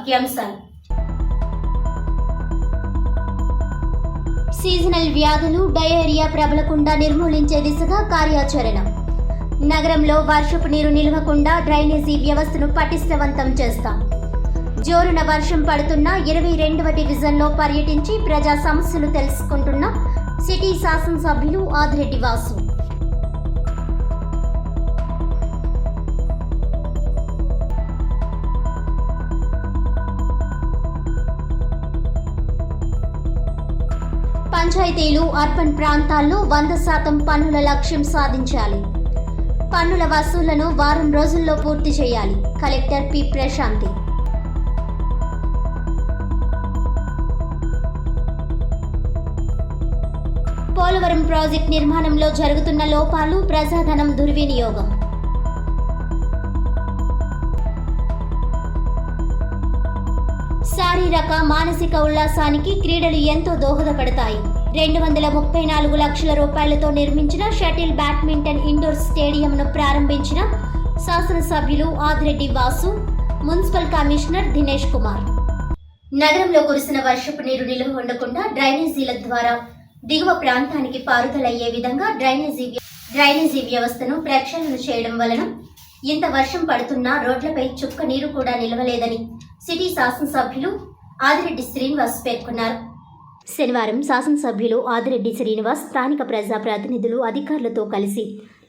ముఖ్యాంశాలు. సీజనల్ వ్యాధులు డయేరియా ప్రబలకుండా నిర్మూలించే దిశగా కార్యాచరణ. నగరంలో వర్షపు నీరు నిలవకుండా డ్రైనేజీ వ్యవస్థను పటిష్టవంతం చేస్తాం. జోరున వర్షం పడుతున్న 22వ డివిజన్లో పర్యటించి ప్రజా సమస్యలు తెలుసుకుంటున్న సిటీ శాసనసభ్యులు ఆదిరెడ్డి వాసు. పంచాయతీలు అర్బన్ ప్రాంతాల్లో 100% పన్నుల లక్ష్యం సాధించాలి. పన్నుల వసూళ్లను వారం రోజుల్లో పూర్తి చేయాలి. Collector P Prashanthi. Polavaram project నిర్మాణంలో జరుగుతున్న లోపాలు, ప్రజాధనం దుర్వినియోగం. శారీరక మానసిక ఉల్లాసానికి క్రీడలు ఎంతో దోహదపడతాయి. 234 లక్షల రూపాయలతో నిర్మించిన షటిల్ బ్యాడ్మింటన్ ఇండోర్ స్టేడియంను ప్రారంభించిన శాసనసభ్యులు ఆదిరెడ్డి వాసు, మున్సిపల్ కమిషనర్ దినేష్ కుమార్. నగరంలో కురిసిన వర్షపు నీరు నిల్వ ఉండకుండా డ్రైనేజీల ద్వారా దిగువ ప్రాంతానికి పారుదలయ్యే విధంగా డ్రైనేజీ వ్యవస్థను ప్రక్షాళన చేయడం వలన ఇంత వర్షం పడుతున్నా రోడ్లపై చుక్క నీరు కూడా నిలవలేదని సిటీ శాసనసభ్యులు ఆదిరెడ్డి శ్రీనివాస్ పేర్కొన్నారు. శనివారం శాసనసభ్యులు ఆదిరెడ్డి శ్రీనివాస్ స్థానిక ప్రజాప్రతినిధులు, అధికారులతో కలిసి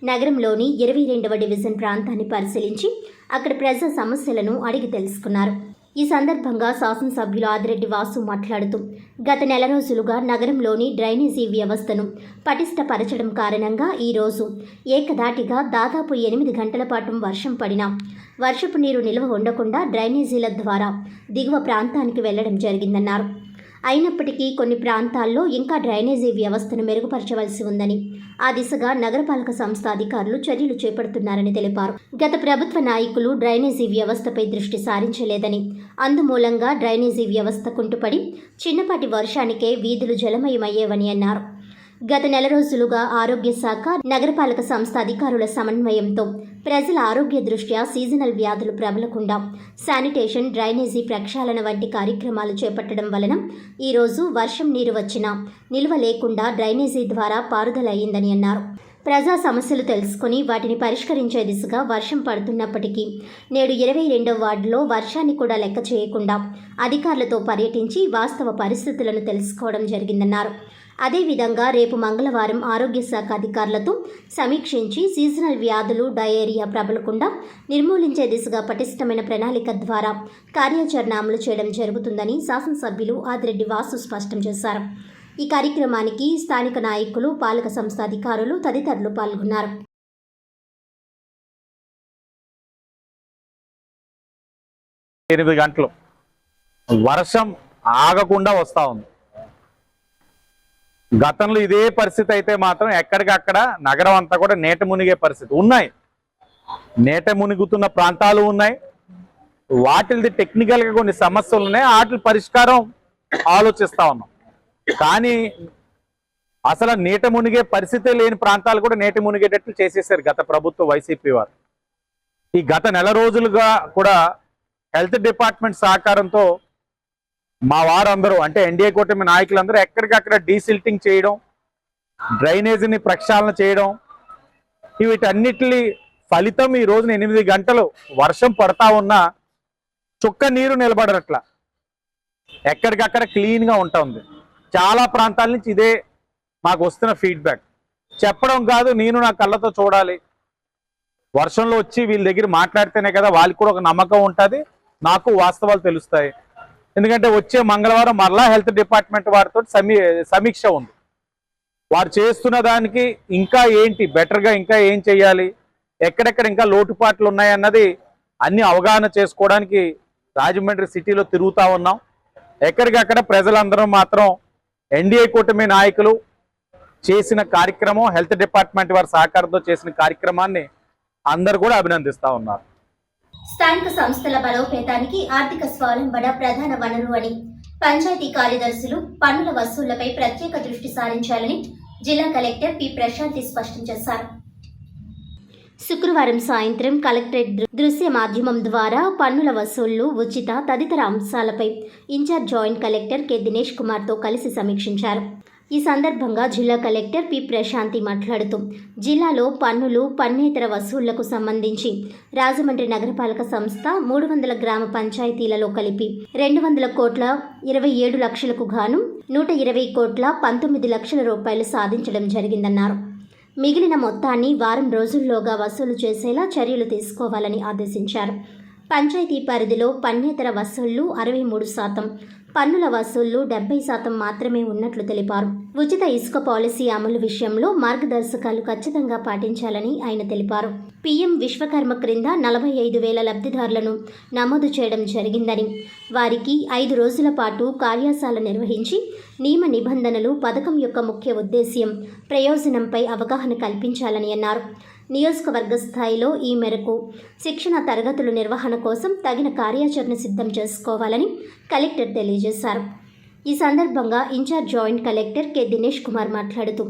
నగరంలోని 22వ డివిజన్ ప్రాంతాన్ని పరిశీలించి అక్కడ ప్రజా సమస్యలను అడిగి తెలుసుకున్నారు. ఈ సందర్భంగా శాసనసభ్యులు ఆదిరెడ్డి వాసు మాట్లాడుతూ, గత నెల రోజులుగా నగరంలోని డ్రైనేజీ వ్యవస్థను పటిష్టపరచడం కారణంగా ఈరోజు ఏకధాటిగా దాదాపు 8 గంటల పాటు వర్షం పడినా వర్షపు నీరు నిల్వ ఉండకుండా డ్రైనేజీల ద్వారా దిగువ ప్రాంతానికి వెళ్లడం జరిగిందన్నారు. అయినప్పటికీ కొన్ని ప్రాంతాల్లో ఇంకా డ్రైనేజీ వ్యవస్థను మెరుగుపరచవలసి ఉందని, ఆ దిశగా నగరపాలక సంస్థ అధికారులు చర్యలు చేపడుతున్నారని తెలిపారు. గత ప్రభుత్వ నాయకులు డ్రైనేజీ వ్యవస్థపై దృష్టి సారించలేదని, అందుమూలంగా డ్రైనేజీ వ్యవస్థ కుంటుపడి చిన్నపాటి వర్షానికే వీధులు జలమయమయ్యేవని అన్నారు. గత నెల రోజులుగా ఆరోగ్య శాఖ, నగరపాలక సంస్థ అధికారుల సమన్వయంతో ప్రజల ఆరోగ్య దృష్ట్యా సీజనల్ వ్యాధులు ప్రబలకుండా శానిటేషన్, డ్రైనేజీ ప్రక్షాళన వంటి కార్యక్రమాలు చేపట్టడం వలన ఈరోజు వర్షం నీరు వచ్చినా నిల్వ లేకుండా డ్రైనేజీ ద్వారా పారుదల అయిందని అన్నారు. ప్రజా సమస్యలు తెలుసుకుని వాటిని పరిష్కరించే దిశగా వర్షం పడుతున్నప్పటికీ నేడు 22వ వార్డులో వర్షాన్ని కూడా లెక్క చేయకుండా అధికారులతో పర్యటించి వాస్తవ పరిస్థితులను తెలుసుకోవడం జరిగిందన్నారు. అదేవిధంగా రేపు మంగళవారం ఆరోగ్య శాఖ అధికారులతో సమీక్షించి సీజనల్ వ్యాధులు, డయేరియా ప్రబలకుండా నిర్మూలించే దిశగా పటిష్టమైన ప్రణాళిక ద్వారా కార్యాచరణ అమలు చేయడం జరుగుతుందని శాసనసభ్యులు ఆదిరెడ్డి వాసు స్పష్టం చేశారు. ఈ కార్యక్రమానికి స్థానిక నాయకులు, పాలక సంస్థ అధికారులు తదితరులు పాల్గొన్నారు. గంటలు వర్షం ఆగకుండా వస్తా ఉంది. గతంలో ఇదే పరిస్థితి అయితే మాత్రం ఎక్కడికక్కడ నగరం అంతా కూడా నీట మునిగే పరిస్థితి ఉన్నాయి. నీట మునిగుతున్న ప్రాంతాలు ఉన్నాయి. వాటిది టెక్నికల్గా కొన్ని సమస్యలు ఉన్నాయి. వాటి పరిష్కారం ఆలోచిస్తా ఉన్నాం. కానీ అసలు నీట మునిగే పరిస్థితే లేని ప్రాంతాలు కూడా నీట మునిగేటట్లు చేసేసారు గత ప్రభుత్వ వైసీపీ వారు. ఈ గత నెల రోజులుగా కూడా హెల్త్ డిపార్ట్మెంట్ సహకారంతో మా వారందరూ అంటే ఎన్డీఏ కూటమి నాయకులందరూ ఎక్కడికక్కడ డీసిల్టింగ్ చేయడం, డ్రైనేజీని ప్రక్షాళన చేయడం, వీటన్నిటి ఫలితం ఈ రోజున 8 గంటలు వర్షం పడతా ఉన్నా చుక్క నీరు నిలబడట్లా. ఎక్కడికక్కడ క్లీన్గా ఉంటుంది. చాలా ప్రాంతాల నుంచి ఇదే మాకు వస్తున్న ఫీడ్బ్యాక్. చెప్పడం కాదు, నేను నా కళ్ళతో చూడాలి. వర్షంలో వచ్చి వీళ్ళ దగ్గర మాట్లాడితేనే కదా వాళ్ళకి కూడా ఒక నమ్మకం ఉంటుంది, నాకు వాస్తవాలు తెలుస్తాయి. ఎందుకంటే వచ్చే మంగళవారం మరలా హెల్త్ డిపార్ట్మెంట్ వారితో సమీక్ష ఉంది. వారు చేస్తున్న దానికి ఇంకా ఏంటి బెటర్గా ఇంకా ఏం చేయాలి, ఎక్కడెక్కడ ఇంకా లోటుపాట్లు ఉన్నాయన్నది అన్ని అవగాహన చేసుకోవడానికి రాజమండ్రి సిటీలో తిరుగుతూ ఉన్నాం. ఎక్కడికక్కడ ప్రజలందరూ మాత్రం ఎన్డీఏ కూటమి నాయకులు చేసిన కార్యక్రమం, హెల్త్ డిపార్ట్మెంట్ వారి సహకారంతో చేసిన కార్యక్రమాన్ని అందరూ కూడా అభినందిస్తూ ఉన్నారు. స్థానిక సంస్థల బలోపేతానికి ఆర్థిక స్వావలంబన ప్రధాన వనరు అని పంచాయతీ కార్యదర్శులు పన్నుల వసూళ్లపై ప్రత్యేక దృష్టి సారించాలని జిల్లా కలెక్టర్ పి ప్రశాంతి స్పష్టం చేశారు. శుక్రవారం సాయంత్రం కలెక్టరేట్ దృశ్య మాధ్యమం ద్వారా పన్నుల వసూళ్లు, ఉచిత తదితర అంశాలపై incharge joint collector K Dinesh కుమార్తో కలిసి సమీక్షించారు. ఈ సందర్భంగా జిల్లా కలెక్టర్ పి ప్రశాంతి మాట్లాడుతూ జిల్లాలో పన్నులు, పన్నేతర వసూళ్లకు సంబంధించి రాజమండ్రి నగరపాలక సంస్థ 300 గ్రామ పంచాయతీలలో కలిపి 200 కోట్ల 27 లక్షలకు గాను 120 కోట్ల 19 లక్షల రూపాయలు సాధించడం జరిగిందన్నారు. మిగిలిన మొత్తాన్ని వారం రోజుల్లోగా వసూలు చేసేలా చర్యలు తీసుకోవాలని ఆదేశించారు. పంచాయతీ పరిధిలో పన్నేతర వసూళ్లు 63%, పన్నుల వసూళ్లు 70% మాత్రమే ఉన్నట్లు తెలిపారు. ఉచిత ఇసుక పాలసీ అమలు విషయంలో మార్గదర్శకాలు ఖచ్చితంగా పాటించాలని ఆయన తెలిపారు. పీఎం విశ్వకర్మ క్రింద 45,000 లబ్ధిదారులను నమోదు చేయడం జరిగిందని, వారికి 5 రోజుల పాటు కార్యశాల నిర్వహించి నియమ నిబంధనలు, పథకం యొక్క ముఖ్య ఉద్దేశ్యం, ప్రయోజనంపై అవగాహన కల్పించాలని అన్నారు. నియోజకవర్గ స్థాయిలో ఈ మేరకు శిక్షణ తరగతుల నిర్వహణ కోసం తగిన కార్యాచరణ సిద్ధం చేసుకోవాలని కలెక్టర్ తెలియజేశారు. ఈ సందర్భంగా incharge joint collector K Dinesh Kumar మాట్లాడుతూ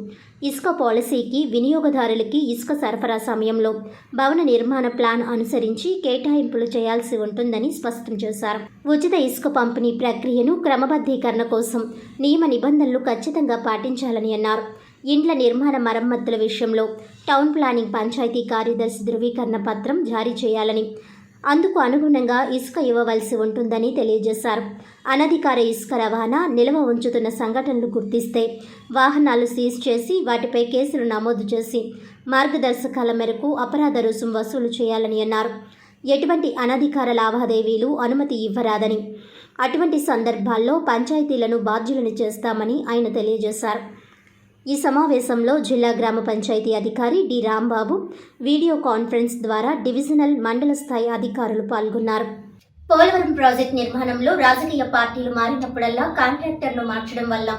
ఇసుక పాలసీకి వినియోగదారులకి ఇసుక సరఫరా సమయంలో భవన నిర్మాణ ప్లాన్ అనుసరించి కేటాయింపులు చేయాల్సి ఉంటుందని స్పష్టం చేశారు. ఉచిత ఇసుక పంపిణీ ప్రక్రియను క్రమబద్ధీకరణ కోసం నియమ నిబంధనలు ఖచ్చితంగా పాటించాలని అన్నారు. ఇండ్ల నిర్మాణ మరమ్మతుల విషయంలో టౌన్ ప్లానింగ్ పంచాయతీ కార్యదర్శి ధృవీకరణ పత్రం జారీ చేయాలని, అందుకు అనుగుణంగా ఇసుక ఇవ్వవలసి ఉంటుందని తెలియజేశారు. అనధికార ఇసుక రవాణా, నిల్వ ఉంచుతున్న సంఘటనలు గుర్తిస్తే వాహనాలు సీజ్ చేసి వాటిపై కేసులు నమోదు చేసి మార్గదర్శకాల మేరకు అపరాధ రుసుం వసూలు చేయాలని అన్నారు. ఎటువంటి అనధికార లావాదేవీలు అనుమతి ఇవ్వరాదని, అటువంటి సందర్భాల్లో పంచాయతీలను బాధ్యులను చేస్తామని ఆయన తెలియజేశారు. ఈ సమావేశంలో జిల్లా గ్రామ పంచాయతీ అధికారి డి రాంబాబు వీడియో కాన్ఫరెన్స్ ద్వారా డివిజనల్, మండల స్థాయి అధికారులు పాల్గొన్నారు. పోలవరం ప్రాజెక్టు నిర్మాణంలో రాజకీయ పార్టీలు మారినప్పుడల్లా కాంట్రాక్టర్ను మార్చడం వల్ల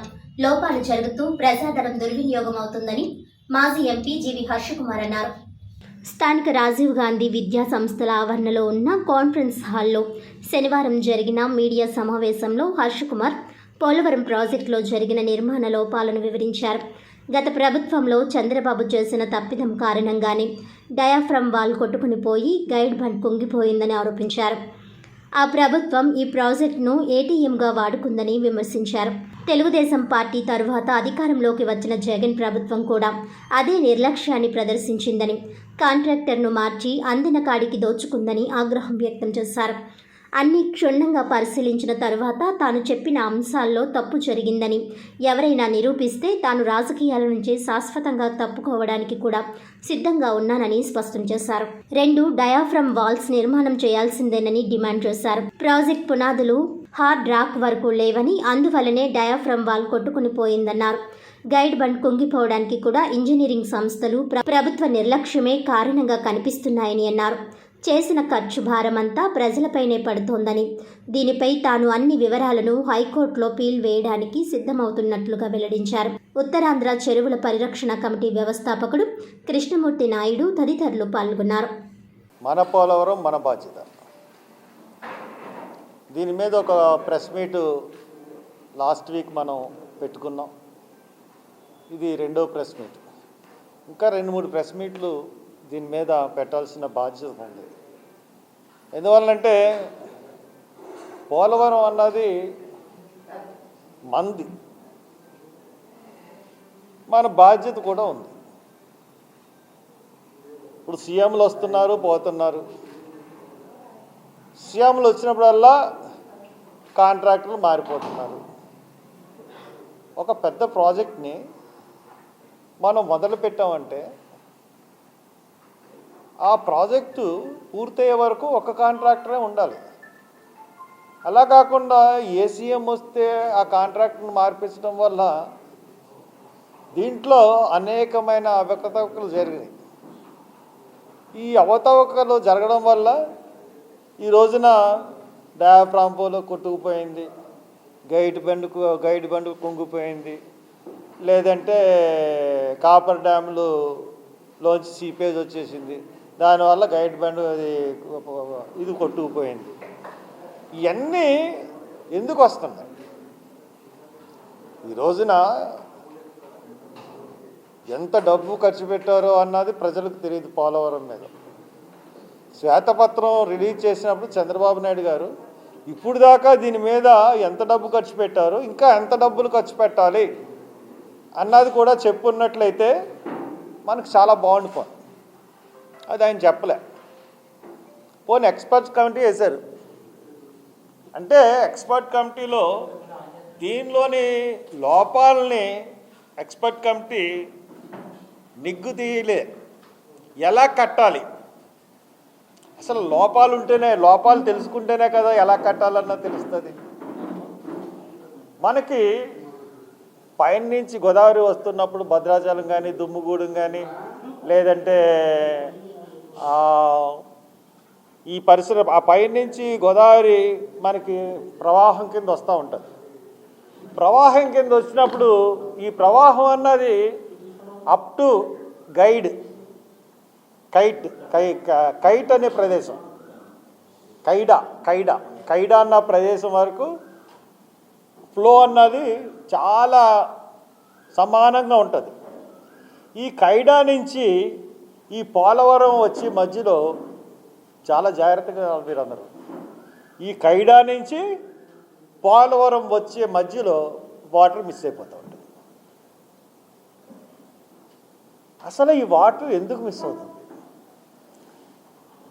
లోపాలు జరుగుతూ ప్రజాధనం దుర్వినియోగం అవుతుందని మాజీ ఎంపీ జీవి హర్షకుమార్ అన్నారు. స్థానిక రాజీవ్ గాంధీ విద్యా సంస్థల ఆవరణలో ఉన్న కాన్ఫరెన్స్ హాల్లో శనివారం జరిగిన మీడియా సమావేశంలో హర్షకుమార్ పోలవరం ప్రాజెక్టులో జరిగిన నిర్మాణ లోపాలను వివరించారు. గత ప్రభుత్వంలో చంద్రబాబు చేసిన తప్పిదం కారణంగానే డయాఫ్రమ్ వాల్ కొట్టుకుని పోయి గైడ్ బండ్ కుంగిపోయిందని ఆరోపించారు. ఆ ప్రభుత్వం ఈ ప్రాజెక్టును ఏటీఎంగా వాడుకుందని విమర్శించారు. తెలుగుదేశం పార్టీ తరువాత అధికారంలోకి వచ్చిన జగన్ ప్రభుత్వం కూడా అదే నిర్లక్ష్యాన్ని ప్రదర్శించిందని, కాంట్రాక్టర్ను మార్చి అందిన కాడికి దోచుకుందని ఆగ్రహం వ్యక్తం చేశారు. అన్ని క్షుణ్ణంగా పరిశీలించిన తరువాత తాను చెప్పిన అంశాల్లో తప్పు జరిగిందని, ఎవరైనా నిరూపిస్తే తాను రాజకీయాల నుంచి శాశ్వతంగా తప్పుకోవడానికి కూడా సిద్ధంగా ఉన్నానని స్పష్టం చేశారు. 2 డయాఫ్రమ్ వాల్స్ నిర్మాణం చేయాల్సిందేనని డిమాండ్ చేశారు. ప్రాజెక్ట్ పునాదులు హార్డ్ రాక్ వరకు లేవని, అందువల్లనే డయాఫ్రమ్ వాల్ కొట్టుకుని పోయిందన్నారు. గైడ్ బండ్ కుంగిపోవడానికి కూడా ఇంజనీరింగ్ సంస్థలు, ప్రభుత్వ నిర్లక్ష్యమే కారణంగా కనిపిస్తున్నాయని అన్నారు. చేసిన ఖర్చు భారమంతా ప్రజలపైనే పడుతోందని, దీనిపై తాను అన్ని వివరాలను హైకోర్టులో పీల్ వేయడానికి సిద్ధమవుతున్నట్లుగా వెల్లడించారు. ఉత్తరాంధ్ర చెరువుల పరిరక్షణ కమిటీ వ్యవస్థాపకుడు కృష్ణమూర్తి నాయుడు తదితరులు పాల్గొన్నారు. మన పోలవరం మన బాధ్యత. దీని మీద ఒక ప్రెస్ మీట్ లాస్ట్ వీక్ మనం పెట్టుకున్నాం. ఇది 2వ ప్రెస్ మీట్. ఇంకా 2-3 ప్రెస్ మీట్లు దీని మీద పెట్టాల్సిన బాధ్యత ఉంది. ఎందువల్లంటే పోలవరం అన్నది మంది, మన బాధ్యత కూడా ఉంది. ఇప్పుడు సీఎంలు వస్తున్నారు, పోతున్నారు. సీఎంలు వచ్చినప్పుడల్లా కాంట్రాక్టర్లు మారిపోతున్నారు. ఒక పెద్ద ప్రాజెక్ట్ని మనం మొదలు పెట్టామంటే ఆ ప్రాజెక్టు పూర్తయ్యే వరకు ఒక కాంట్రాక్టరే ఉండాలి. అలా కాకుండా ఏ సీఎం వస్తే ఆ కాంట్రాక్టర్ని మార్పించడం వల్ల దీంట్లో అనేకమైన అవకతవకలు జరిగినాయి. ఈ అవకతవకలు జరగడం వల్ల ఈ రోజున డయాఫ్రామ్ పోల్ కొట్టుకుపోయింది, గైడ్ బండ్ కుంగిపోయింది, లేదంటే కాపర్ డ్యాములు లోంచి సీపేజ్ వచ్చేసింది, దానివల్ల గైడ్ బండ్ ఇది కొట్టుకుపోయింది. ఇవన్నీ ఎందుకు వస్తున్నాయి? ఈ రోజున ఎంత డబ్బు ఖర్చు పెట్టారో అన్నది ప్రజలకు తెలియదు. పోలవరం మీద శ్వేతపత్రం రిలీజ్ చేసినప్పుడు చంద్రబాబు నాయుడు గారు ఇప్పుడు దాకా దీని మీద ఎంత డబ్బు ఖర్చు పెట్టారో, ఇంకా ఎంత డబ్బులు ఖర్చు పెట్టాలి అన్నది కూడా చెప్పున్నట్లయితే మనకు చాలా బాగుండిపోయింది. అది ఆయన చెప్పలే. పోనీ ఎక్స్పర్ట్స్ కమిటీ వేశారు అంటే ఎక్స్పర్ట్ కమిటీలో దీనిలోని లోపాలని ఎక్స్పర్ట్ కమిటీ నిగ్గు తీయలే. ఎలా కట్టాలి, అసలు లోపాలు తెలుసుకుంటేనే కదా ఎలా కట్టాలన్నా తెలుస్తుంది. మనకి పైన నుంచి గోదావరి వస్తున్నప్పుడు భద్రాచలం కానీ దుమ్ముగూడెం కానీ లేదంటే ఈ పరిసర ఆ పైన నుంచి గోదావరి మనకి ప్రవాహం కింద వస్తూ ఉంటుంది. ప్రవాహం కింద వచ్చినప్పుడు ఈ ప్రవాహం అన్నది అప్ టు కైట్ అనే ప్రదేశం, కైడా అన్న ప్రదేశం వరకు ఫ్లో అన్నది చాలా సమానంగా ఉంటుంది. ఈ కైడా నుంచి ఈ పోలవరం వచ్చి మధ్యలో చాలా జాగ్రత్తగా మీరందరూ ఈ కైడా నుంచి పోలవరం వచ్చే మధ్యలో వాటర్ మిస్ అయిపోతూ ఉంటుంది. అసలు ఈ వాటర్ ఎందుకు మిస్ అవుతుంది?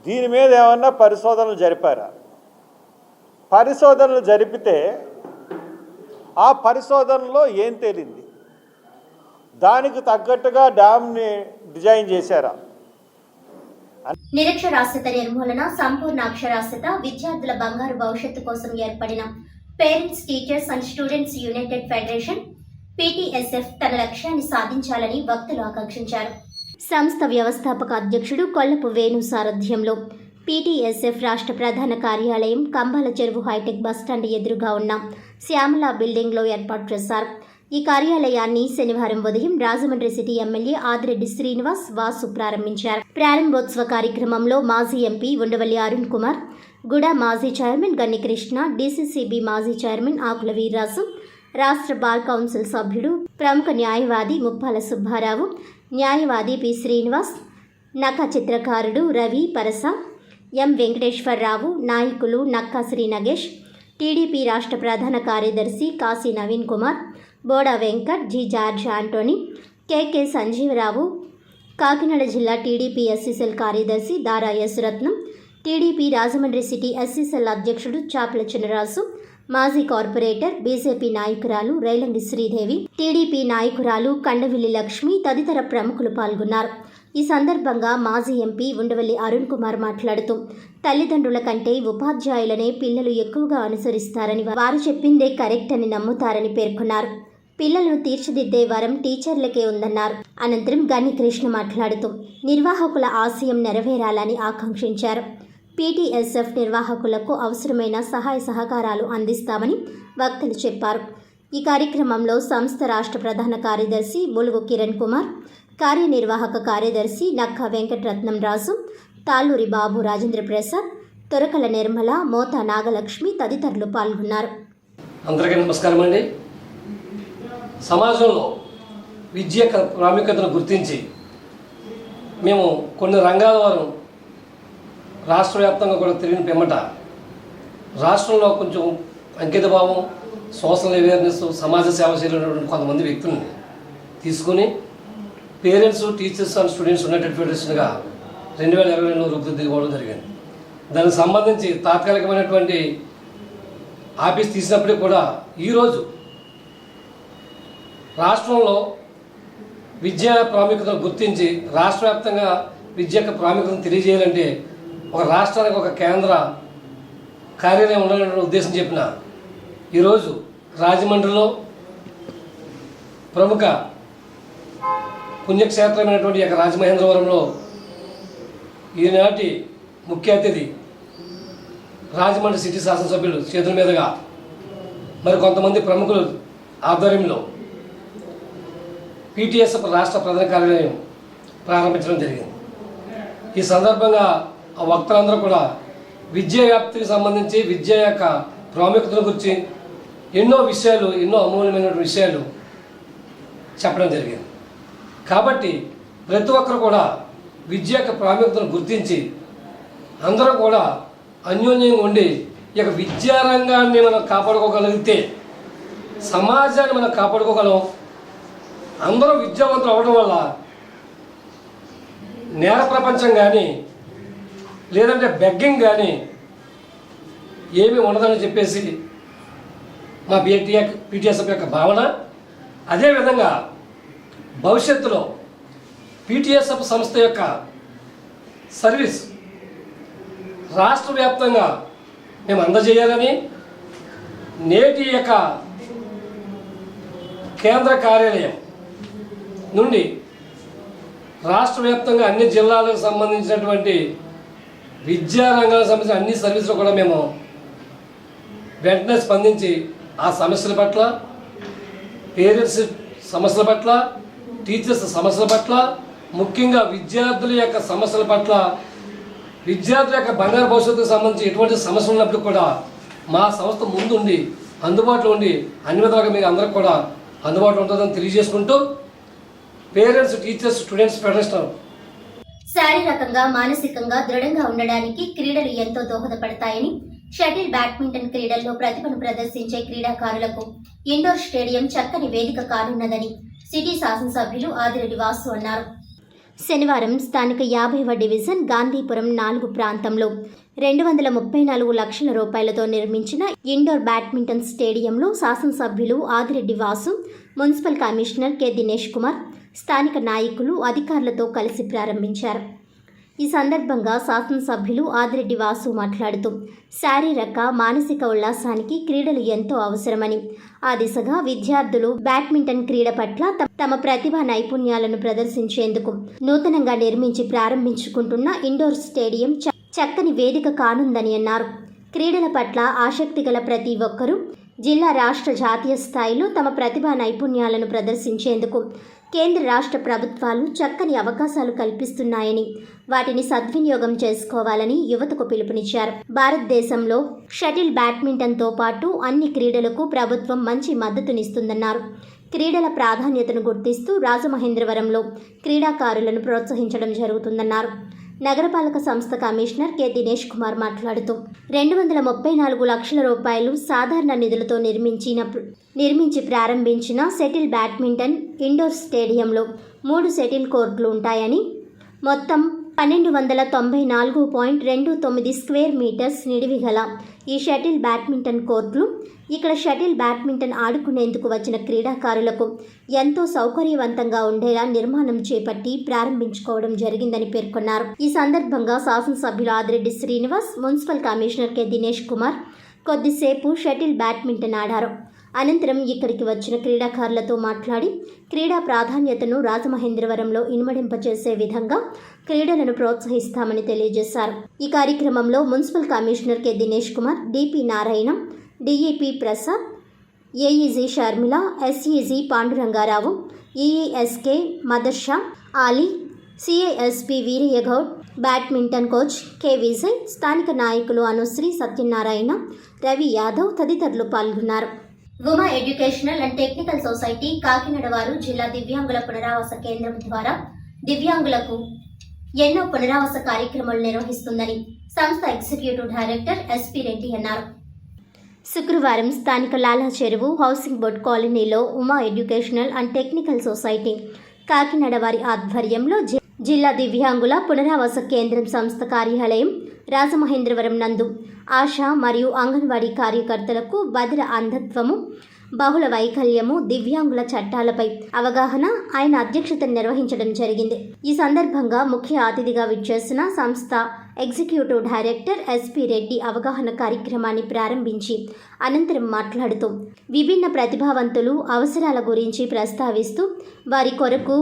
దీని మీద ఏమన్నా పరిశోధనలు జరిపారా? పరిశోధనలు జరిపితే ఆ పరిశోధనలో ఏం తేలింది? దానికి తగ్గట్టుగా డ్యామ్ని డిజైన్ చేశారా? నిరక్షరాస్యత నిర్మూలన, సంపూర్ణ అక్షరాస్యత, విద్యార్థుల బంగారు భవిష్యత్తు కోసం ఏర్పడిన parents, teachers and students united federation PTSF తన లక్ష్యాన్ని సాధించాలని వక్తలు ఆకాంక్షించారు. సంస్థ వ్యవస్థాపక అధ్యక్షుడు కొల్లపు వేణు సారథ్యంలో పీటీఎస్ఎఫ్ రాష్ట్ర ప్రధాన కార్యాలయం కంబాల చెరువు హైటెక్ బస్టాండ్ ఎదురుగా ఉన్న శ్యామల బిల్డింగ్లో ఏర్పాటు చేశారు. ఈ కార్యాలయాన్ని శనివారం ఉదయం రాజమండ్రి సిటీ ఎమ్మెల్యే ఆదిరెడ్డి శ్రీనివాస్ వాసు ప్రారంభించారు. ప్రారంభోత్సవ కార్యక్రమంలో మాజీ ఎంపీ ఉండవల్లి అరుణ్ కుమార్, గుడా మాజీ చైర్మన్ గన్ని కృష్ణ, డీసీసీబీ మాజీ చైర్మన్ ఆకుల వీర్రాజు, రాష్ట్ర బార్ కౌన్సిల్ సభ్యుడు ప్రముఖ న్యాయవాది ముప్పాల సుబ్బారావు, న్యాయవాది పి శ్రీనివాస్, నక చిత్రకారుడు రవి పరస, ఎం వెంకటేశ్వరరావు, నాయకులు నక్కా శ్రీ నగేష్, టీడీపీ రాష్ట్ర ప్రధాన కార్యదర్శి Kashi Naveen Kumar, Boda Venkat, G George Antony, K K Sanjeevarao, Kakinada జిల్లా టీడీపీ ఎస్సీసెల్ కార్యదర్శి Dara Yashratnam, TDP Rajahmundry city SC cell అధ్యక్షుడు చాపల చినరాజు, మాజీ కార్పొరేటర్ బీజేపీ నాయకురాలు రైలంగి శ్రీదేవి, టీడీపీ నాయకురాలు కండవిల్లి లక్ష్మి తదితర ప్రముఖులు పాల్గొన్నారు. ఈ సందర్భంగా మాజీ ఎంపీ ఉండవల్లి అరుణ్ కుమార్ మాట్లాడుతూ తల్లిదండ్రుల కంటే ఉపాధ్యాయులనే పిల్లలు ఎక్కువగా అనుసరిస్తారని, వారు చెప్పిందే కరెక్ట్ అని నమ్ముతారని పేర్కొన్నారు. పిల్లలను తీర్చిదిద్దే వరం టీచర్లకే ఉందన్నారు. అనంతరం గన్ని కృష్ణ మాట్లాడుతూ నిర్వాహకుల ఆశయం నెరవేరాలని ఆకాంక్షించారు. పీటీఎస్ఎఫ్ నిర్వాహకులకు అవసరమైన సహాయ సహకారాలు అందిస్తామని వక్తలు చెప్పారు. ఈ కార్యక్రమంలో సంస్థ రాష్ట్ర ప్రధాన కార్యదర్శి బొలుగు కిరణ్ కుమార్, కార్యనిర్వాహక కార్యదర్శి నక్కా వెంకటరత్నం రాజు, తాళ్ళూరి బాబు రాజేంద్ర ప్రసాద్, తొరకల నిర్మల, మోత నాగలక్ష్మి తదితరులు పాల్గొన్నారు. అందరికీ నమస్కారం అండి. సమాజంలో విద్య యొక్క ప్రాముఖ్యతను గుర్తించి మేము కొన్ని రంగాల వారు రాష్ట్ర వ్యాప్తంగా కూడా తిరిగిన పిమ్మట రాష్ట్రంలో కొంచెం అంకితభావం, సోషల్ అవేర్నెస్, సమాజ సేవ చేయలేనటువంటి కొంతమంది వ్యక్తుల్ని తీసుకుని parents, teachers and students united ఫెడరేషన్గా 2022లో రూపుదిద్దుకోవడం జరిగింది. దానికి సంబంధించి తాత్కాలికమైనటువంటి ఆఫీస్ తీసినప్పటికీ కూడా ఈరోజు రాష్ట్రంలో విద్యా ప్రాముఖ్యతను గుర్తించి రాష్ట్ర వ్యాప్తంగా విద్య యొక్క ప్రాముఖ్యతను తెలియజేయాలంటే ఒక రాష్ట్రానికి ఒక కేంద్ర కార్యాలయం ఉండాలనే ఉద్దేశం చెప్పిన ఈరోజు రాజమండ్రిలో ప్రముఖ పుణ్యక్షేత్రమైనటువంటి యొక్క రాజమహేంద్రవరంలో ఈనాటి ముఖ్య అతిథి రాజమండ్రి సిటీ శాసనసభ్యులు చేతుల మీదుగా మరి కొంతమంది ప్రముఖులు ఆధ్వర్యంలో పీటీఎస్ఎఫ్ రాష్ట్ర ప్రధాన కార్యాలయం ప్రారంభించడం జరిగింది. ఈ సందర్భంగా ఆ వక్తలందరూ కూడా విద్యా వ్యాప్తికి సంబంధించి విద్య యొక్క ప్రాముఖ్యతను గురించి ఎన్నో అమూల్యమైనటువంటి విషయాలు చెప్పడం జరిగింది. కాబట్టి ప్రతి ఒక్కరు కూడా విద్య యొక్క ప్రాముఖ్యతను గుర్తించి అందరం కూడా అన్యోన్యంగా ఉండి ఈ యొక్క విద్యారంగాన్ని మనం కాపాడుకోగలిగితే సమాజాన్ని మనం కాపాడుకోగలం. అందరూ విద్యావంతులు అవ్వడం వల్ల నేర ప్రపంచం కానీ లేదంటే బెగ్గింగ్ కానీ ఏమీ ఉండదని చెప్పేసి మా పీటీఎస్ఎఫ్ యొక్క భావన. అదేవిధంగా భవిష్యత్తులో పీటీఎస్ఎఫ్ సంస్థ యొక్క సర్వీస్ రాష్ట్ర వ్యాప్తంగా మేము అందజేయాలని నేటి యొక్క కేంద్ర కార్యాలయం నుండి రాష్ట్ర వ్యాప్తంగా అన్ని జిల్లాలకు సంబంధించినటువంటి విద్యారంగానికి సంబంధించిన అన్ని సర్వీసులు కూడా మేము వెంటనే స్పందించి ఆ సమస్యల పట్ల, పేరెంట్స్ సమస్యల పట్ల, టీచర్స్ సమస్యల పట్ల, ముఖ్యంగా విద్యార్థుల యొక్క సమస్యల పట్ల, విద్యార్థుల యొక్క బంగారు భవిష్యత్తుకు సంబంధించి ఎటువంటి సమస్యలు ఉన్నప్పుడు కూడా మా సంస్థ ముందుండి అందుబాటులో ఉండి అన్ని విధాలుగా మీకు అందరికి కూడా అందుబాటులో ఉంటుందని తెలియజేసుకుంటూ పేరెంట్స్, టీచర్స్, స్టూడెంట్స్ ఫెడరేషన్ శారీరకంగా మానసికంగా దృఢంగా ఉండడానికి క్రీడలు ఎంతో దోహదపడతాయని, షటిల్ బ్యాడ్మింటన్ క్రీడల్లో ప్రతిభను ప్రదర్శించే క్రీడాకారులకు ఇండోర్ స్టేడియం చక్కని వేదిక కానున్నదని సిటీ శాసనసభ్యులు ఆదిరెడ్డి వాసు అన్నారు. శనివారం స్థానిక 50వ డివిజన్ గాంధీపురం 4 ప్రాంతంలో 234 లక్షల రూపాయలతో నిర్మించిన ఇండోర్ బ్యాడ్మింటన్ స్టేడియంలో శాసనసభ్యులు Adireddy Vasu, municipal commissioner K Dinesh Kumar, స్థానిక నాయకులు, అధికారులతో కలిసి ప్రారంభించారు. ఈ సందర్భంగా శాసనసభ్యులు ఆదిరెడ్డి వాసు మాట్లాడుతూ శారీరక మానసిక ఉల్లాసానికి క్రీడలు ఎంతో అవసరమని, ఆ దిశగా విద్యార్థులు బ్యాడ్మింటన్ క్రీడ పట్ల తమ ప్రతిభా నైపుణ్యాలను ప్రదర్శించేందుకు నూతనంగా నిర్మించి ప్రారంభించుకుంటున్న ఇండోర్ స్టేడియం చక్కని వేదిక కానుందని అన్నారు. క్రీడల పట్ల ఆసక్తి గల ప్రతి ఒక్కరూ జిల్లా, రాష్ట్ర, జాతీయ స్థాయిలో తమ ప్రతిభా నైపుణ్యాలను ప్రదర్శించేందుకు కేంద్ర, రాష్ట్ర ప్రభుత్వాలు చక్కని అవకాశాలు కల్పిస్తున్నాయని, వాటిని సద్వినియోగం చేసుకోవాలని యువతకు పిలుపునిచ్చారు. భారతదేశంలో షటిల్ బ్యాడ్మింటన్తో పాటు అన్ని క్రీడలకు ప్రభుత్వం మంచి మద్దతునిస్తుందన్నారు. క్రీడల ప్రాధాన్యతను గుర్తిస్తూ రాజమహేంద్రవరంలో క్రీడాకారులను ప్రోత్సహించడం జరుగుతుందన్నారు. నగరపాలక సంస్థ కమిషనర్ కె దినేష్ కుమార్ మాట్లాడుతూ 234 లక్షల రూపాయలు సాధారణ నిధులతో నిర్మించి ప్రారంభించిన షటిల్ బ్యాడ్మింటన్ ఇండోర్ స్టేడియంలో 3 షటిల్ కోర్టులు ఉంటాయని, మొత్తం 1294.29 స్క్వేర్ మీటర్స్ నిడివి గల ఈ షటిల్ బ్యాడ్మింటన్ కోర్టులు ఇక్కడ షటిల్ బ్యాడ్మింటన్ ఆడుకునేందుకు వచ్చిన క్రీడాకారులకు ఎంతో సౌకర్యవంతంగా ఉండేలా నిర్మాణం చేపట్టి ప్రారంభించుకోవడం జరిగిందని పేర్కొన్నారు. ఈ సందర్భంగా శాసనసభ్యులు Adireddy Srinivas, municipal commissioner K Dinesh Kumar కొద్దిసేపు షటిల్ బ్యాడ్మింటన్ ఆడారు. అనంతరం ఇక్కడికి వచ్చిన క్రీడాకారులతో మాట్లాడి క్రీడా ప్రాధాన్యతను రాజమహేంద్రవరంలో ఇనుమడింపచేసే విధంగా క్రీడలను ప్రోత్సహిస్తామని తెలియజేశారు. ఈ కార్యక్రమంలో municipal commissioner K Dinesh Kumar, DP Narayana, DEP Prasad, AEG Sharmila, SEG Pandurangarao, EESK Madarsha, Ali, CISP Veeraiahgoud, badminton coach K Vijay, స్థానిక నాయకులు అనుశ్రీ, సత్యనారాయణ, రవి యాదవ్ తదితరులు పాల్గొన్నారు. Uma educational and technical society Kakinada వారు జిల్లా దివ్యాంగుల పునరావాస కేంద్రం ద్వారా దివ్యాంగులకు ఎన్నో పునరావాస కార్యక్రమాలు నిర్వహిస్తుందని సంస్థ ఎగ్జిక్యూటివ్ డైరెక్టర్ ఎస్పీ రెడ్డి అన్నారు. శుక్రవారం స్థానిక లాలా చెరువు హౌసింగ్ బోర్డ్ కాలనీలో Uma educational and technical society Kakinada వారి ఆధ్వర్యంలో జిల్లా దివ్యాంగుల పునరావాస కేంద్రం సంస్థ కార్యాలయం రాజమహేంద్రవరం నందు ఆశా మరియు అంగన్వాడీ కార్యకర్తలకు బదిర అంధత్వము, బహుళ వైకల్యము, దివ్యాంగుల చట్టాలపై అవగాహన ఆయన అధ్యక్షతను నిర్వహించడం జరిగింది. ఈ సందర్భంగా ముఖ్య అతిథిగా విచ్చేసిన సంస్థ ఎగ్జిక్యూటివ్ డైరెక్టర్ ఎస్పీ రెడ్డి అవగాహన కార్యక్రమాన్ని ప్రారంభించి అనంతరం మాట్లాడుతూ విభిన్న ప్రతిభావంతులు అవసరాల గురించి ప్రస్తావిస్తూ వారి కొరకు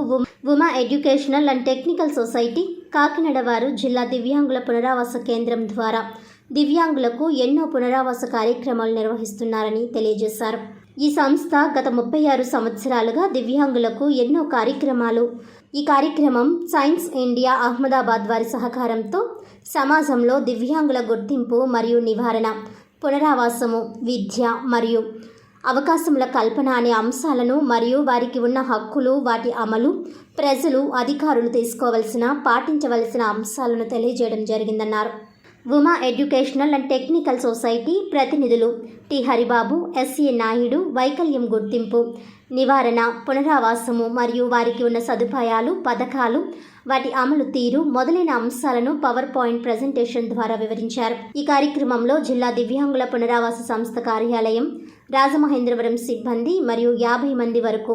Uma educational and technical society Kakinada వారు జిల్లా దివ్యాంగుల పునరావాస కేంద్రం ద్వారా దివ్యాంగులకు ఎన్నో పునరావాస కార్యక్రమాలు నిర్వహిస్తున్నారని తెలియజేశారు. ఈ సంస్థ గత 36 సంవత్సరాలుగా దివ్యాంగులకు ఎన్నో కార్యక్రమాలు. ఈ కార్యక్రమం సైన్స్ ఇండియా అహ్మదాబాద్ వారి సహకారంతో సమాజంలో దివ్యాంగుల గుర్తింపు మరియు నివారణ, పునరావాసము, విద్య మరియు అవకాశముల కల్పన అనే అంశాలను మరియు వారికి ఉన్న హక్కులు, వాటి అమలు, ప్రజలు, అధికారులు తీసుకోవలసిన, పాటించవలసిన అంశాలను తెలియజేయడం జరిగిందన్నారు. Uma educational and technical society ప్రతినిధులు టి హరిబాబు, ఎస్ఏ నాయుడు వైకల్యం గుర్తింపు, నివారణ, పునరావాసము మరియు వారికి ఉన్న సదుపాయాలు, పథకాలు, వాటి అమలు తీరు మొదలైన అంశాలను పవర్ పాయింట్ ప్రజెంటేషన్ ద్వారా వివరించారు. ఈ కార్యక్రమంలో జిల్లా దివ్యాంగుల పునరావాస సంస్థ కార్యాలయం, రాజమహేంద్రవరం సిబ్బంది మరియు 50 మంది వరకు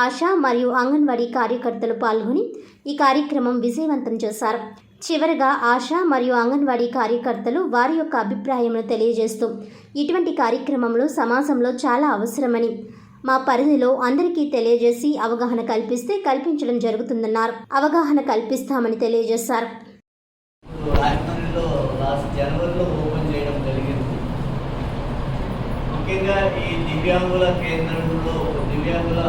ఆశా మరియు అంగన్వాడీ కార్యకర్తలు పాల్గొని ఈ కార్యక్రమం విజయవంతం చేశారు. చివరగా ఆశా మరియు అంగన్వాడీ కార్యకర్తలు వారి యొక్క అభిప్రాయమును తెలియజేస్తూ ఇటువంటి కార్యక్రమంలో సమాజంలో చాలా అవసరమని, మా పరిధిలో అందరికీ తెలియజేసి అవగాహన కల్పించడం జరుగుతుందన్నారు. అవగాహన కల్పిస్తామని తెలియజేశారు. రాజమండ్రిలో లాస్ట్ జనవరిలో ఓపెన్ చేయడం జరిగింది. ముఖ్యంగా ఈ దివ్యాంగుల కేంద్రంలో దివ్యాంగుల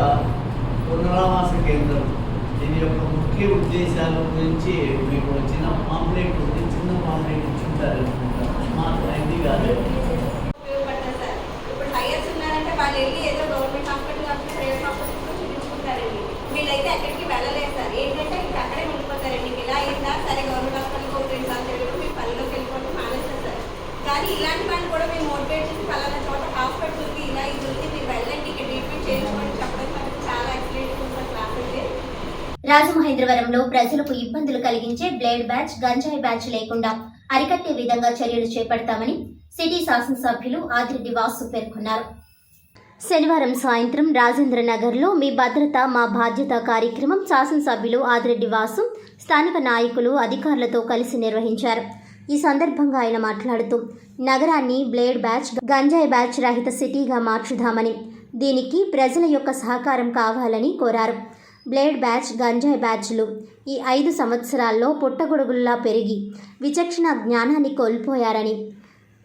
పునరావాస కేంద్రం దీని యొక్క ముఖ్య ఉద్దేశాల గురించి మీకు వచ్చిన పాంప్లెట్ ఉంది, చిన్న పాంప్లెట్ ఇచ్చుంటారు. మాకు అయింది కాదు. ఉపయోగపడతారు సార్. ఇప్పుడు హైయర్స్ ఉన్నారంటే వాళ్ళు వెళ్ళి ఏదో గవర్నమెంట్ హాస్పిటల్ కాబట్టి ప్రైవేట్ హాస్పిటల్లో చూపించుకుంటారండి. వీళ్ళైతే ఎక్కడికి వెళ్ళలేదు సార్. ఏంటంటే ఇంకా అక్కడే ఉండిపోతారండి. మీకు ఇలా అయిందా సరే గవర్నమెంట్ హాస్పిటల్కి ఒక 2 సార్లు తిరగడం మీరు పనిలోకి వెళ్ళిపోవడం మానేస్తారు సార్. కానీ ఇలాంటి వాళ్ళు కూడా మేము మోటివేట్ చేసి పలానా చోట హాస్పిటల్కి ఇలా ఇది ఉంది మీరు వెళ్ళండి, ఇక్కడ ట్రీట్మెంట్ చేయించుకోండి చెప్పడం మనకి చాలా ఎక్సలెంట్గా ఉంటుంది క్లాస్ అయితే. రాజమహేంద్రవరంలో ప్రజలకు ఇబ్బందులు కలిగించే బ్లేడ్ బ్యాచ్, గంజాయి బ్యాచ్ లేకుండా అరికట్టే విధంగా చర్యలు చేపడతామని సిటీ శాసనసభ్యులు ఆదిరెడ్డి వాసు పేర్కొన్నారు. శనివారం సాయంత్రం రాజేంద్రనగర్లో మీ భద్రత మా బాధ్యత కార్యక్రమం శాసనసభ్యులు ఆదిరెడ్డి వాసు స్థానిక నాయకులు, అధికారులతో కలిసి నిర్వహించారు. ఈ సందర్భంగా ఆయన మాట్లాడుతూ నగరాన్ని బ్లేడ్ బ్యాచ్, గంజాయి బ్యాచ్ రహిత సిటీగా మార్చుదామని, దీనికి ప్రజల యొక్క సహకారం కావాలని కోరారు. బ్లేడ్ బ్యాచ్, గంజాయి బ్యాచ్లు ఈ 5 సంవత్సరాల్లో పుట్టగొడుగుల్లా పెరిగి విచక్షణ జ్ఞానాన్ని కోల్పోయారని,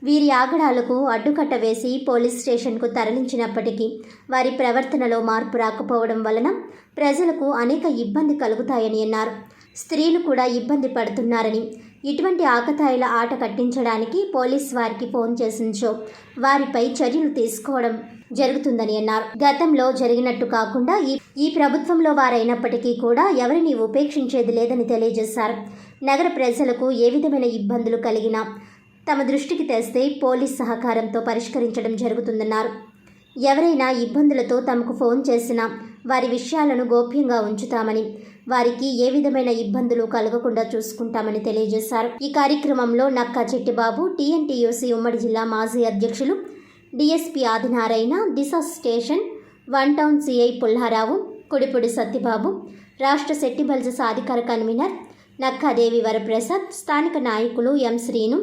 వీరి ఆగడాలకు అడ్డుకట్ట వేసి పోలీస్ స్టేషన్కు తరలించినప్పటికీ వారి ప్రవర్తనలో మార్పు రాకపోవడం వలన ప్రజలకు అనేక ఇబ్బంది కలుగుతాయని అన్నారు. స్త్రీలు కూడా ఇబ్బంది పడుతున్నారని, ఇటువంటి ఆకతాయిల ఆట కట్టించడానికి పోలీస్ వారికి ఫోన్ చేసించో వారిపై చర్యలు తీసుకోవడం జరుగుతుందని అన్నారు. గతంలో జరిగినట్టు కాకుండా ఈ ప్రభుత్వంలో వారైనప్పటికీ కూడా ఎవరిని ఉపేక్షించేది లేదని తెలియజేశారు. నగర ప్రజలకు ఏ విధమైన ఇబ్బందులు కలిగినా తమ దృష్టికి తెస్తే పోలీస్ సహకారంతో పరిష్కరించడం జరుగుతుందన్నారు. ఎవరైనా ఇబ్బందులతో తమకు ఫోన్ చేసినా వారి విషయాలను గోప్యంగా ఉంచుతామని, వారికి ఏ విధమైన ఇబ్బందులు కలగకుండా చూసుకుంటామని తెలియజేశారు. ఈ కార్యక్రమంలో నక్కా చెట్టిబాబు, టీఎన్టీయూసీ ఉమ్మడి జిల్లా మాజీ అధ్యక్షులు DSP Adinarayana, Disha station 1 town CI Pulharao, Kudipudi Satyababu, రాష్ట్ర శెట్టిబల్జ సాధికార కన్వీనర్ నక్కాదేవి వరప్రసాద్, స్థానిక నాయకులు M Srinu,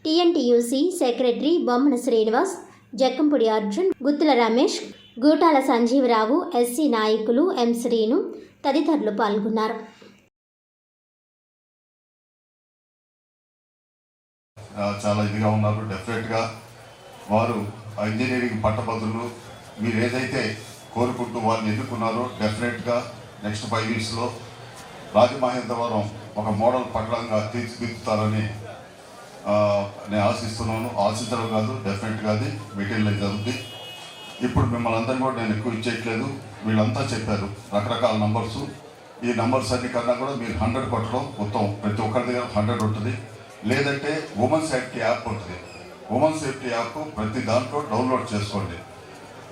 TNTUC secretary Bommana Srinivas, Jakkampudi Arjun, Guttula Ramesh, Gootala Sanjeevarao, SC నాయకులు ఎం శ్రీను తదితరులు పాల్గొన్నారు. చాలా ఇదిగా ఉన్నారు. డెఫినెట్గా వారు ఇంజనీరింగ్ పట్టభద్రులు. మీరు ఏదైతే కోరుకుంటూ వాళ్ళని ఎన్నుకున్నారో డెఫినెట్గా నెక్స్ట్ 5 yearsలో రాజమహేంద్రవరం ఒక మోడల్ పట్టణంగా తీర్చిదిద్దుతారని నేను ఆశిస్తున్నాను. ఆశించడం కాదు, డెఫినెట్గా అది మెటీరియల్ జరుగుతుంది. ఇప్పుడు మిమ్మల్ని అందరినీ కూడా నేను ఎక్కువ ఇచ్చేయట్లేదు. వీళ్ళంతా చెప్పారు రకరకాల నంబర్స్. ఈ నంబర్స్ అన్ని కన్నా కూడా మీరు 100 కొట్టడం మొత్తం ప్రతి ఒక్కరి దగ్గర 100 ఉంటుంది. లేదంటే ఉమెన్ సేఫ్టీ యాప్ ఉంటుంది. ఉమెన్ సేఫ్టీ యాప్ ప్రతి దాంట్లో డౌన్లోడ్ చేసుకోండి.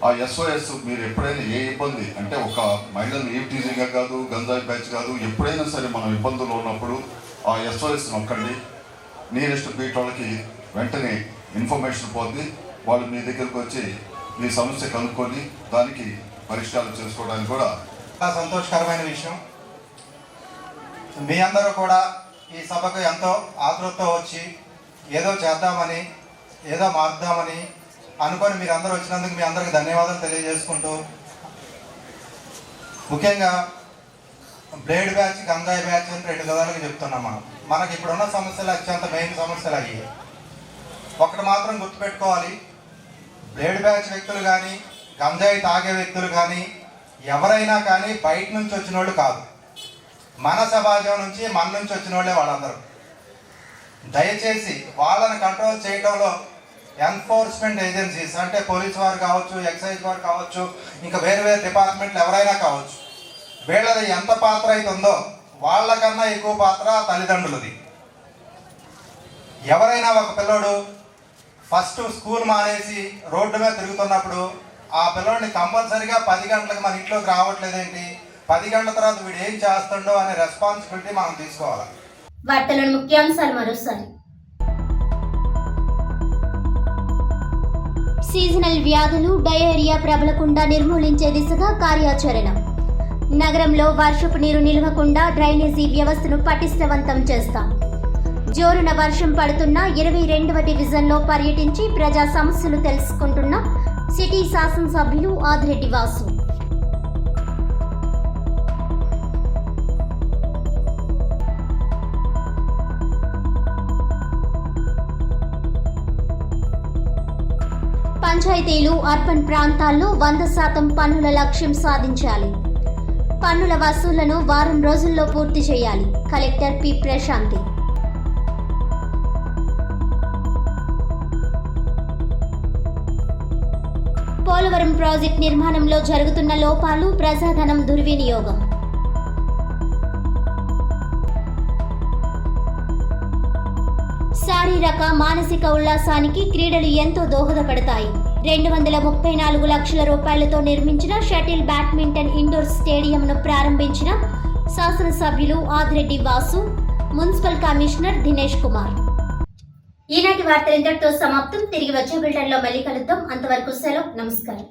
ఆ SOS మీరు ఎప్పుడైనా ఏ ఇబ్బంది అంటే ఒక మహిళను ఈవ్టీజింగ్గా కాదు, గంజాయి బ్యాచ్ కాదు, ఎప్పుడైనా సరే మనం ఇబ్బందుల్లో ఉన్నప్పుడు ఆ SOS నొక్కండి. నియరెస్ట్ బీట్ వాళ్ళకి వెంటనే ఇన్ఫర్మేషన్ పోతుంది. వాళ్ళు మీ దగ్గరకు వచ్చి మీ సమస్య కనుక్కొని దానికి పరిష్కారం చేసుకోవడానికి కూడా సంతోషకరమైన విషయం. మీ అందరూ కూడా ఈ సభకు ఎంతో ఆతృతతో వచ్చి ఏదో చేద్దామని, ఏదో మార్దామని అనుకొని మీరు అందరూ వచ్చినందుకు మీ అందరికి ధన్యవాదాలు తెలియజేసుకుంటూ, ముఖ్యంగా బ్లేడ్ బ్యాచ్, గంజాయి బ్యాచ్ అని 2 విధాలుగా చెప్తున్నాం. మనకి ఇప్పుడున్న సమస్యలు అత్యంత మెయిన్ సమస్యలు అయ్యాయి. ఒకటి మాత్రం గుర్తుపెట్టుకోవాలి, బ్లేడ్ బ్యాచ్ వ్యక్తులు కానీ, గంజాయి తాగే వ్యక్తులు కానీ ఎవరైనా కానీ బయట నుంచి వచ్చిన వాళ్ళు కాదు. మన సమాజం నుంచి, మన నుంచి వచ్చిన వాళ్ళే వాళ్ళందరూ. దయచేసి వాళ్ళని కంట్రోల్ చేయడంలో ఎన్ఫోర్స్మెంట్ ఏజెన్సీస్ అంటే పోలీస్ వారు కావచ్చు, ఎక్సైజ్ వారు కావచ్చు, ఇంకా వేరే వేరే డిపార్ట్మెంట్లు ఎవరైనా కావచ్చు, వీళ్ళది ఎంత పాత్ర అయితే ఉందో వాళ్ళకన్నా ఎక్కువ పాత్ర తల్లిదండ్రులది. ఎవరైనా ఒక పిల్లోడు ఫస్ట్ స్కూల్ మానేసి రోడ్డు మీద తిరుగుతున్నప్పుడు ఆ పిల్లోడిని కంపల్సరీగా 10 గంటలకు మన ఇంట్లోకి రావట్లేదేంటి, 10 గంటల తర్వాత వీడు ఏం చేస్తుండో అనే రెస్పాన్సిబిలిటీ మనం తీసుకోవాలి. వార్తలను ముఖ్యాంశాలు మరోసారి. సీజనల్ వ్యాధులు డయేరియా ప్రబలకుండా నిర్మూలించే దిశగా కార్యాచరణ. నగరంలో వర్షపు నీరు నిలవకుండా డ్రైనేజీ వ్యవస్థను పటిష్టవంతం చేస్తాం. జోరున వర్షం పడుతున్న 22వ డివిజన్లో పర్యటించి ప్రజా సమస్యలు తెలుసుకుంటున్న సిటీ శాసనసభ్యులు ఆదిరెడ్డి వాసు. పంచాయతీలు అర్బన్ ప్రాంతాల్లో 100% పన్నుల లక్ష్యం సాధించాలి. పన్నుల వసూళ్లను వారం రోజుల్లో పూర్తి చేయాలి. Collector P Prashanthi. Polavaram project నిర్మాణంలో జరుగుతున్న లోపాలు, ప్రజాధనం దుర్వినియోగం. శారీరక మానసిక ఉల్లాసానికి క్రీడలు ఎంతో దోహదపడతాయి. 234 లక్షల రూపాయలతో నిర్మించిన షటిల్ బ్యాడ్మింటన్ ఇండోర్ స్టేడియంను ప్రారంభించిన శాసనసభ్యులు ఆదిరెడ్డి వాసు, మున్సిపల్ కమిషనర్ దినేష్ కుమార్. ఈనాటి వార్తలు ఇంతటితో సమాప్తం. తిరిగి వచ్చే బులెటిన్లో మళ్ళీ కలుద్దాం. అంతవరకు సెలవు. నమస్కారం.